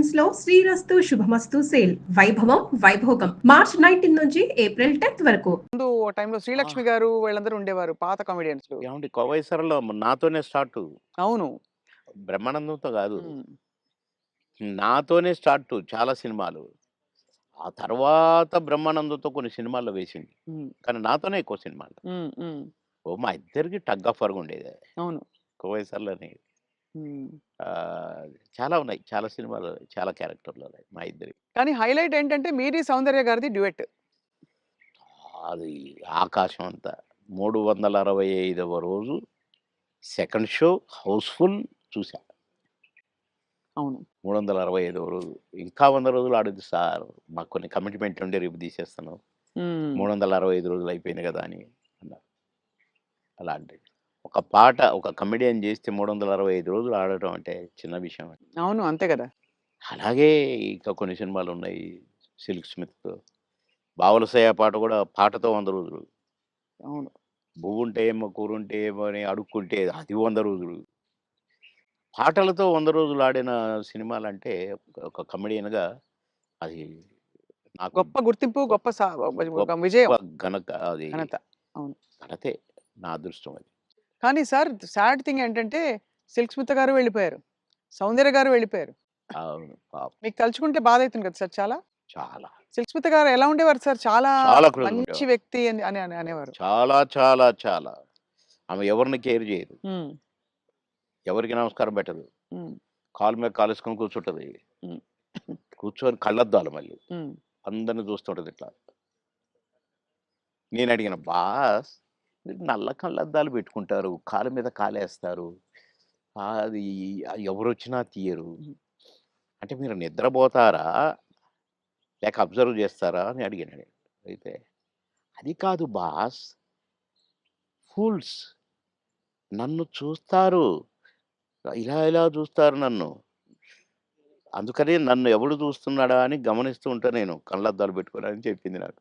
Comedians లో శ్రీరస్తు శుభమస్తు sale వైభవం Vaibhogam March 19 నుంచి ఏప్రిల్ 10 వరకు. ముందు ఓ టైంలో ఆ! శ్రీలక్ష్మి గారు వీళ్ళందరూ ఉండేవారు పాత కామెడియన్స్. ఏవండి 'కోవైసరలో' నాతోనే స్టార్టు. అవును. బ్రహ్మానందంతో గాదు. హ్మ్. నాతోనే స్టార్టు చాలా సినిమాలు. ఆ తర్వాత బ్రహ్మానందంతో కొన్ని సినిమాల్లో వేసింది. హ్మ్. కానీ నాతోనే ఎక్కువ సినిమాలు. హ్మ్. హ్మ్. మా ఇద్దరికి టగ్ ఆఫ్ వార్‌గా ఉండేది. అవును. 'కోవైసర్‌లోని' హ్మ్. చాలా ఉన్నాయి. చాలా సినిమాలు, చాలా క్యారెక్టర్‌లు ఉన్నాయి మా ఇద్దరివి. కానీ హైలైట్ ఏంటంటే మీది సౌందర్య గారిది డ్యూయెట్. అది ఆకాశం అంత. 365వ రోజు సెకండ్ షో హౌస్‌ఫుల్ చూసా. అవును. 365వ రోజు. ఇంకా 100 రోజులు ఆడొద్దు సార్. మాకు కొన్ని కమిట్మెంట్ ఉండి రేపు తీసేస్తాను. హ్మ్. 365 రోజులు అయిపోయింది కదా! అని అన్నారు. అలాంటిది. ఒక పాట ఒక కమెడియన్ చేస్తే 365 రోజులు ఆడటం అంటే చిన్న విషయం. అవును. అంతే కదా! అలాగే ఇంకా కొన్ని సినిమాలున్నాయి. 'సిల్క్ స్మిత్‌తో' 'బావలసయ్య' పాట కూడా పాటతో 100 రోజులు. అవును. 'బువ్వుంటే ఏమో కూరుంటే ఏమో' అని అడుక్కుంటే అది 100 రోజులు. పాటలతో 100 రోజులు ఆడిన సినిమాలంటే ఒక కమెడియన్‌గా అది నాకు గొప్ప గుర్తింపు, గొప్ప గొప్ప ఒక గొప్ప విజయం. అది ఘనత. అవును. ఘనతే. నా అదృష్టం అది. కానీ సార్ సాడ్ థింగ్ ఏంటంటే సిల్క్ స్మిత గారు వెళ్ళిపోయారు. సౌందర్య గారు వెళ్ళిపోయారు. అవును. పాపం. మీకు తలుచుకుంటే బాధైతుంది కదా సార్ చాలా? చాలా. సిల్క్ స్మిత గారు ఎలా ఉండేవారు సార్? చాలా చాలా క్లోజ్‌గా మంచి ఉండేవారు. వ్యక్తి అని అని అని అనేవారు. చాలా, చాలా, చాలా. ఆమె ఎవరిని కేర్ చేయదు. హ్మ్. ఎవరికీ నమస్కారం పెట్టదు. హ్మ్. కాలు మీద కాలేసుకొని కూర్చుంటది. హ్మ్. కూర్చొని కళ్ళద్దాలు మళ్ళీ. హ్మ్. అందరిని చూస్తుంటది ఇట్లా. నేనడిగిన, "బాస్ మీరు నల్ల కళ్ళద్దాలు పెట్టుకుంటారు. కాలు మీద కాలేస్తారు. అది ఎవరొచ్చినా తీయరు. హ్మ్. అంటే మీరు నిద్రపోతారా? లేక అబ్జర్వ్ చేస్తారా?" అని అడిగాను నేను. అయితే, "అది కాదు బాస్. ఫూల్స్ నన్ను చూస్తారు. ఇలా ఇలా చూస్తారు నన్ను. అందుకని నన్ను ఎవడు చూస్తున్నాడా అని గమనిస్తూ ఉంటా నేను కళ్ళద్దాలు పెట్టుకొని" అని చెప్పింది నాకు.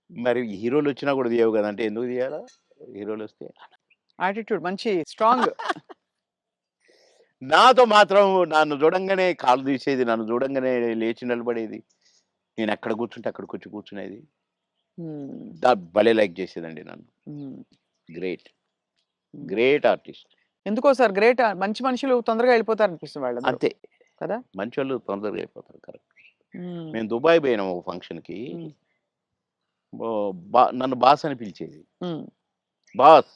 మరి హీరోలొచ్చినా కూడా తీయవు కదా! అంటే ఎందుకు తీయాలా? హీరోలొస్తే? యాటిట్యూడ్ మంచి స్ట్రాంగ్. నాతో మాత్రం నన్ను చూడంగానే కాళ్ళు తీసేది. నన్ను చూడంగానే లేచి నిలబడేది. నేనెక్కడ కూర్చుంటే అక్కడికొచ్చి కూర్చునేది. హ్మ్. భలే లైక్ చేసేదండి నన్ను. హ్మ్. గ్రేట్. హ్మ్. Great artist. ఎందుకో సార్ గ్రేట్ మంచి మనుషులు తొందరగా వెళ్ళిపోతారనిపిస్తుంది వాళ్ళందరూ. అంతే. కదా! మంచోళ్ళు తొందరగా అయిపోతారు. కరెక్ట్. హ్మ్. మేము దుబాయ్ పోయినాం ఒక ఫంక్షన్‌కి. హ్మ్. నన్ను బాస్ అని పిలిచేది. హ్మ్. బాస్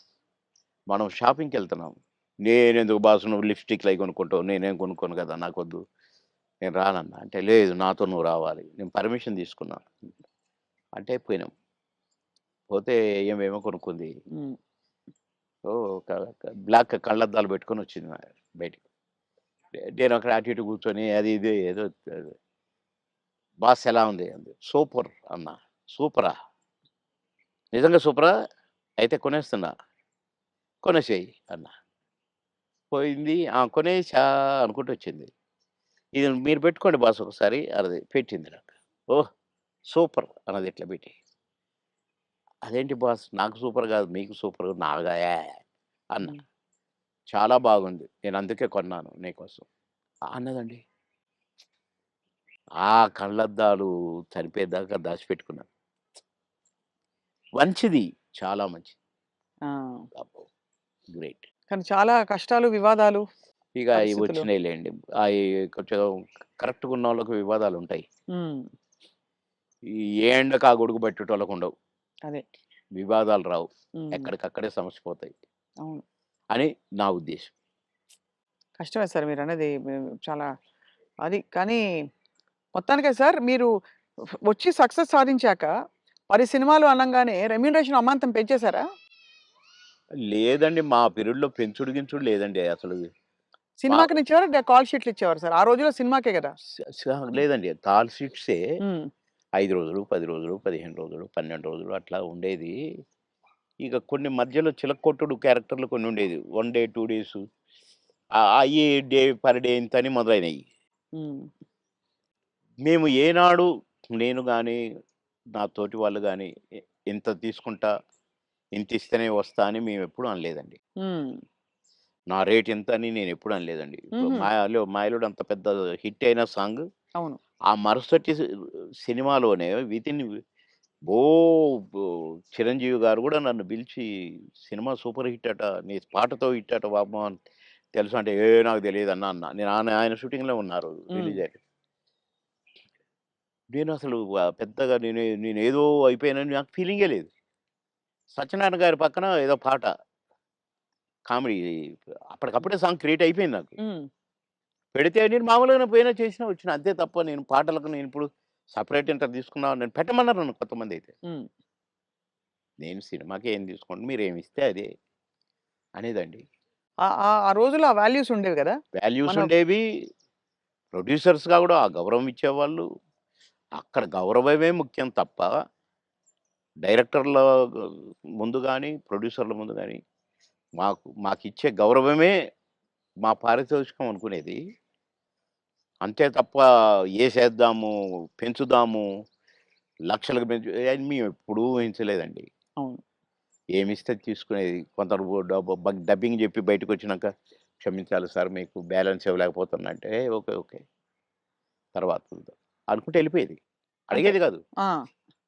మనం షాపింగ్‌కెళ్తున్నాం. నేనెందుకు బాస్ నువ్వు లిప్‌స్టిక్‌లు అయి కొనుక్కుంటావు. నేనేం కొనుక్కోను కదా! నాకొద్దు. నేను రానన్నా. అంటే లేదు నాతో నువ్వు రావాలి. నేను పర్మిషన్ తీసుకున్నా. అంటే పోయినాం. పోతే ఏమేమో కొనుక్కుంది. హ్మ్. ఓహ్! బ్లాక్ కళ్ళద్దాలు పెట్టుకొనొచ్చింది బయటికి. నేను అక్కడ అటు ఇటు కూర్చొని అది ఇది ఏదో బాస్ ఎలా ఉంది? అంది. సూపర్ అన్నా. సూపరా? నిజంగా సూపరా? అయితే కొనేస్తున్నా. కొనేసేయి అన్నా. పోయింది. కొనేసా అనుకుంటూ వచ్చింది. ఇది మీరు పెట్టుకోండి బాస్ ఒకసారి అన్నది. పెట్టింది నాకు. ఓహ్! సూపర్ అన్నది ఇట్లా పెట్టి. అదేంటి బాస్ నాకు సూపర్ కాదు మీకు సూపర్ నాగా అన్నా. హ్మ్. చాలా బాగుంది. నేను అందుకే కొన్నాను నీకోసం. అన్నదండి. ఆ కళ్ళద్దాలు చనిపోయేదాకా దాచిపెట్టుకున్నాను. మంచిది. చాలా మంచిది. ఆ! అబ్బో! గ్రేట్. కానీ చాలా కష్టాలు, వివాదాలు, ఇక అయి పరిస్థితులు. వచ్చినాయిలెండి. అయి కొంచెం కరెక్ట్‌గా ఉన్నోళ్ళకి వివాదాలుంటాయి. హ్మ్. ఏ ఎండకు ఆ గొడుగు పట్టేటోళ్ళకుండవు. అదే. వివాదాలు రావు. హ్మ్. ఎక్కడికక్కడే సమసిపోతాయి అవును. అని నా ఉద్దేశం. కష్టమే సార్ మీరన్నది. చాలా అది కానీ మొత్తానికే సార్ మీరు వచ్చి సక్సెస్ సాధించాక 10 సినిమాలు అనంగానే రెమ్యూనరేషన్ అమాంతం పెంచేసారా? లేదండి. మా పీరియడ్‌లో పెంచుడు గించుడు లేదండి అసలు. మా సినిమాకినిచ్చేవారా? కాల్ షీట్లు ఇచ్చేవారా సార్? ఆ రోజుల్లో సినిమాకే గదా! స స లేదండి. కాల్ షీట్సే హ్మ్. 5 రోజులు, 10 రోజులు, 15 రోజులు, 12 రోజులు అట్లా ఉండేది. ఇక కొన్ని మధ్యలో చిలక్కొట్టుడు క్యారెక్టర్‌లు కొన్ని ఉండేది. 1 డే, 2 డేసు అయ్యి డే పర్ డే ఇంతని మొదలైనయి. హ్మ్. మేము ఏనాడు నేను గాని, నా తోటి వాళ్ళు గాని ఇంత తీసుకుంటా, ఇంతిస్తేనే వస్తా అని మేమెప్పుడు అనలేదండి. హ్మ్. నా రేట్ ఎంత అని నేను ఎప్పుడు అనలేదండి. ఇప్పుడు హుహు. మాయలోడు అంత పెద్ద హిట్ అయిన సాంగ్ అవును. ఆ మరుసటి సినిమాలోనే వితిన్ ఓ బో చిరంజీవి గారు గూడా నన్ను పిలిచి సినిమా సూపర్ హిట్ అట. నీ పాటతో హిట్ అట బాబు అని తెలుసా అంటే, నాకు తెలీదన్నా అన్నా. నేను ఆయన షూటింగ్‌లో ఉన్నారు హ్మ్. రిలీజ్ అయ్యాక. నేనసలు పెద్దగా నేనేదో అయిపోయానని నాకు ఫీలింగే లేదు. సత్యనారాయణ గారి పక్కన ఏదో పాట కామెడీ అప్పటికప్పుడే సాంగ్ క్రియేట్ అయిపోయింది నాకు. హ్మ్. పెడితే నేను మామూలుగానే పోయినా చేసినా వచ్చిన. అంతే తప్ప నేను పాటలకు నేనిప్పుడు సెపరేట్ ఇంత తీసుకున్నాను నేను పెట్టమన్నారు నన్ను కొంతమందైతే. హ్మ్. నేను సినిమాకి ఏం తీసుకోండి మీరేమిస్తే అదే అనేదండి. ఆ రోజుల్లో ఆ వాల్యూస్ ఉండేవి గదా! వాల్యూస్ మన ఉండేవి. ప్రొడ్యూసర్స్‌గా గూడా ఆ గౌరవం ఇచ్చేవాళ్ళు. అక్కడ గౌరవమే ముఖ్యం తప్ప డైరెక్టర్ల ముందు గాని, ప్రొడ్యూసర్ల ముందు గాని మాకిచ్చే గౌరవమే మా పారితోషికం అనుకునేది. అంతే తప్ప ఏసేద్దాము, పెంచుదాము, లక్షలకు అని మేమెప్పుడూ ఊహించలేదండి. అవును. ఏమిస్తే తీసుకునేది. కొందరు డబ్బింగ్ జెప్పి బయటకొచ్చినాక, "క్షమించాలి సార్ మీకు బ్యాలెన్స్ ఇవ్వలేకపోతున్నా" అంటే, ఓకే. ఓకే. తర్వాత చూద్దాం అనుకుంటే ఎళ్ళిపోయేది. అంతే. అడిగేది గాదు. ఆ!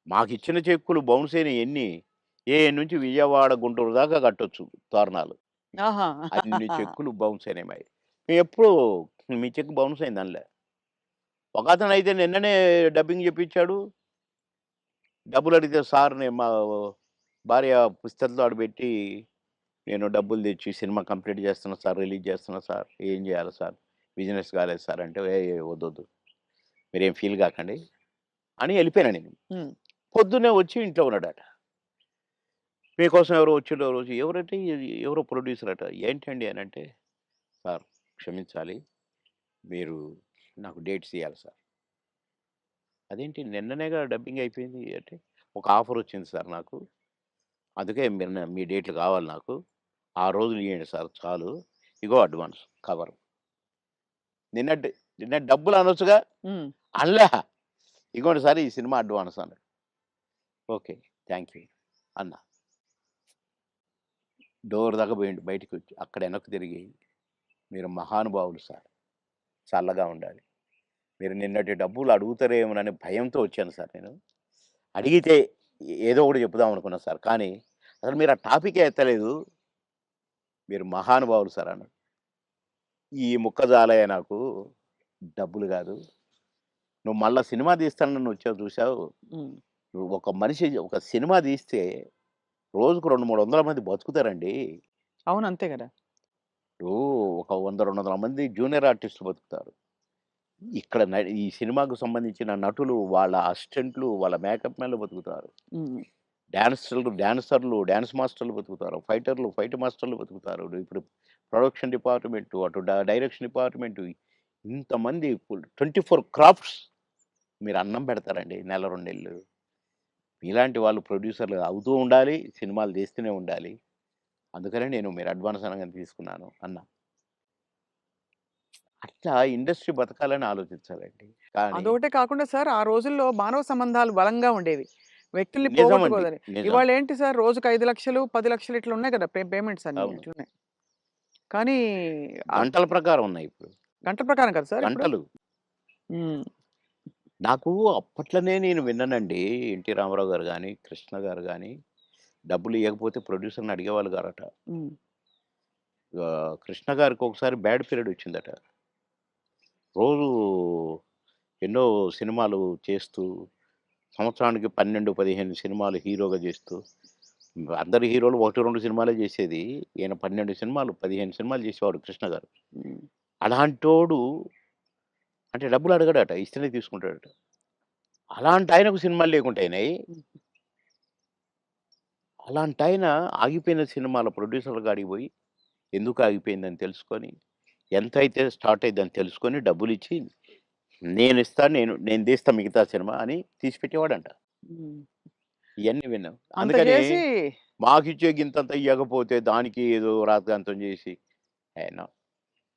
మాకిచ్చిన చెక్కులు బౌన్స్ అయినయి ఎన్ని, నుంచి విజయవాడ, గుంటూరు దాకా కట్టొచ్చు తోరణాలు. ఆహా! అన్ని చెక్కులు బౌన్స్ అయినాయి మాయి. మేమెప్పుడు మీ చెక్ బౌన్స్ అయింది అనలే. ఒకతనైతే నిన్ననే డబ్బింగ్ జెప్పించాడు. డబ్బులడిగితే సార్ నేను మా భార్య పుస్తకం పెట్టి నేను డబ్బులు తెచ్చి సినిమా కంప్లీట్ చేస్తున్నా సార్, రిలీజ్ చేస్తున్నా సార్. ఏం చేయాలి సార్? బిజినెస్ కాలేదు సార్ అంటే, వద్దొద్దు. మీరేం ఫీల్ కాకండి అని ఎళ్ళిపోయాను నేను. హ్మ్. పొద్దున్నే వచ్చి ఇంట్లో ఉన్నాడట. మీకోసం ఎవరో వచ్చిండ్రు రోజు ఎవరంటే ఎవరో ప్రొడ్యూసర్ అట. ఏంటండి అనంటే, సార్ క్షమించాలి. మీరు నాకు డేట్స్ ఇయ్యాలి సార్. అదేంటి నిన్ననేగా డబ్బింగ్ అయిపోయింది అంటే, ఒక ఆఫర్ వచ్చింది సార్ నాకు. అందుకే మీరు మీ డేట్లు కావాలి నాకు. ఆ రోజులు ఇయ్యండి సార్ చాలు. ఇగో అడ్వాన్స్ కవరు. నిన్న నిన్న డబ్బులు అనొచ్చుగా? హ్మ్. అనలే. ఇగోండి సార్ ఈ సినిమా అడ్వాన్స్ అన్నాడు. ఓకే. థాంక్ యూ అన్నా. డోర్ దాకా పోయిండు బయటికొచ్చి. అక్కడ వెనక్కి తిరిగి, మీరు మహానుభావులు సార్. చల్లగా ఉండాలి. మీరు నిన్నటి డబ్బులు అడుగుతారేమోననే భయంతో వచ్చాను సార్ నేను. అడిగితే ఏదో ఒకటి చెప్పుదాం అనుకున్నా సార్. కానీ అసలు మీరు ఆ టాపికే ఎత్తలేదు. మీరు మహానుభావులు సార్ అన్నాడు. ఈ ముక్క చాలయ్య నాకు. డబ్బులు గాదు. నువ్వు మళ్ళా సినిమా తీస్తానని వచ్చావు చూసావు. హ్మ్. నువ్వు ఒక మనిషి ఒక సినిమా తీస్తే రోజుకు 200, 300 మంది బతుకుతారండి. అవును. అంతే గదా! ఇప్పుడు ఒక 100, 200 మంది జూనియర్ ఆర్టిస్టులు బతుకుతారు. ఇక్కడ ఈ సినిమాకు సంబంధించిన నటులు, వాళ్ళ అసిస్టెంట్లు, వాళ్ళ మేకప్ మ్యాన్‌లు బతుకుతారు. హ్మ్. డాన్సర్లు, డాన్స్ మాస్టర్లు బతుకుతారు. ఫైటర్లు, ఫైట్ మాస్టర్లు బతుకుతారు. ఇప్పుడు ప్రొడక్షన్ డిపార్ట్‌మెంటు, అటు డైరెక్షన్ డిపార్ట్‌మెంటు ఇంతమంది 24 క్రాఫ్ట్స్ మీరు అన్నం పెడతారండి నెల, 2 నెలలు. మీలాంటి వాళ్ళు ప్రొడ్యూసర్‌లు అవుతూ ఉండాలి. సినిమాలు తీస్తూనే ఉండాలి. అందుకనే నేను మీరు అడ్వాన్స్ అనంగానే తీసుకున్నాను అన్నా. అట్లా ఇండస్ట్రీ బతకాలని ఆలోచించాలండి. కానీ అదొకటే కాకుండా సార్ ఆ రోజుల్లో మానవ సంబంధాలు బలంగా ఉండేవి. వ్యక్తుల్ని నిజమండి. పోగొట్టుకోదని. నిజం. ఇవాళేంటి సార్ రోజుకి 5,00,000, 10,00,000 ఇట్లా ఉన్నాయి గదా! పేమెంట్స్ అన్నీ అవును. ఇట్లున్నాయి. కానీ గంటల ప్రకారం ఉన్నాయి ఇప్పుడు. గంటల ప్రకారం కదా సార్ ఇప్పుడు? గంటలు. హ్మ్. నాకు అప్పట్లోనే నేను విన్నానండి. 'ఎన్టీ రామారావు' గారు గాని, 'కృష్ణ' గారు గాని డబ్బులు ఇయ్యకపోతే ప్రొడ్యూసర్‌ని అడిగేవాళ్ళు గారట. హ్మ్. 'కృష్ణ' గారికి ఒకసారి బ్యాడ్ పీరియడ్ వచ్చిందట. రోజు ఎన్నో సినిమాలు చేస్తూ సంవత్సరానికి 12, 15 సినిమాలు హీరోగా చేస్తూ అందరు హీరోలు 1, 2 సినిమాలే చేసేది. ఈయన 12 సినిమాలు, 15 సినిమాలు చేసేవాడు 'కృష్ణ' గారు. హ్మ్. అలాంటోడు అంటే డబ్బులు అడగడట. ఇస్తేనే తీసుకుంటాడట. అలాంటాయనకు సినిమాలు లేకుండా అయినాయి. హ్మ్. అలాంటాయన ఆగిపోయిన సినిమాల ప్రొడ్యూసర్‌ల కాడికి పోయి, ఎందుకు ఆగిపోయిందని తెలుసుకొని, ఎంతైతే స్టార్ట్ అయిద్దని తెలుసుకొని డబ్బులిచ్చి, నేనిస్తా నేను తీస్తా మిగతా సినిమా అని తీసి పెట్టేవాడంట. హ్మ్. ఇయన్నీ విన్నాం. అంత అందుకని జేసి మాకిచ్చే గింతంత ఇయ్యకపోతే దానికి ఏదో రాద్ధాంతం చేసి, నో.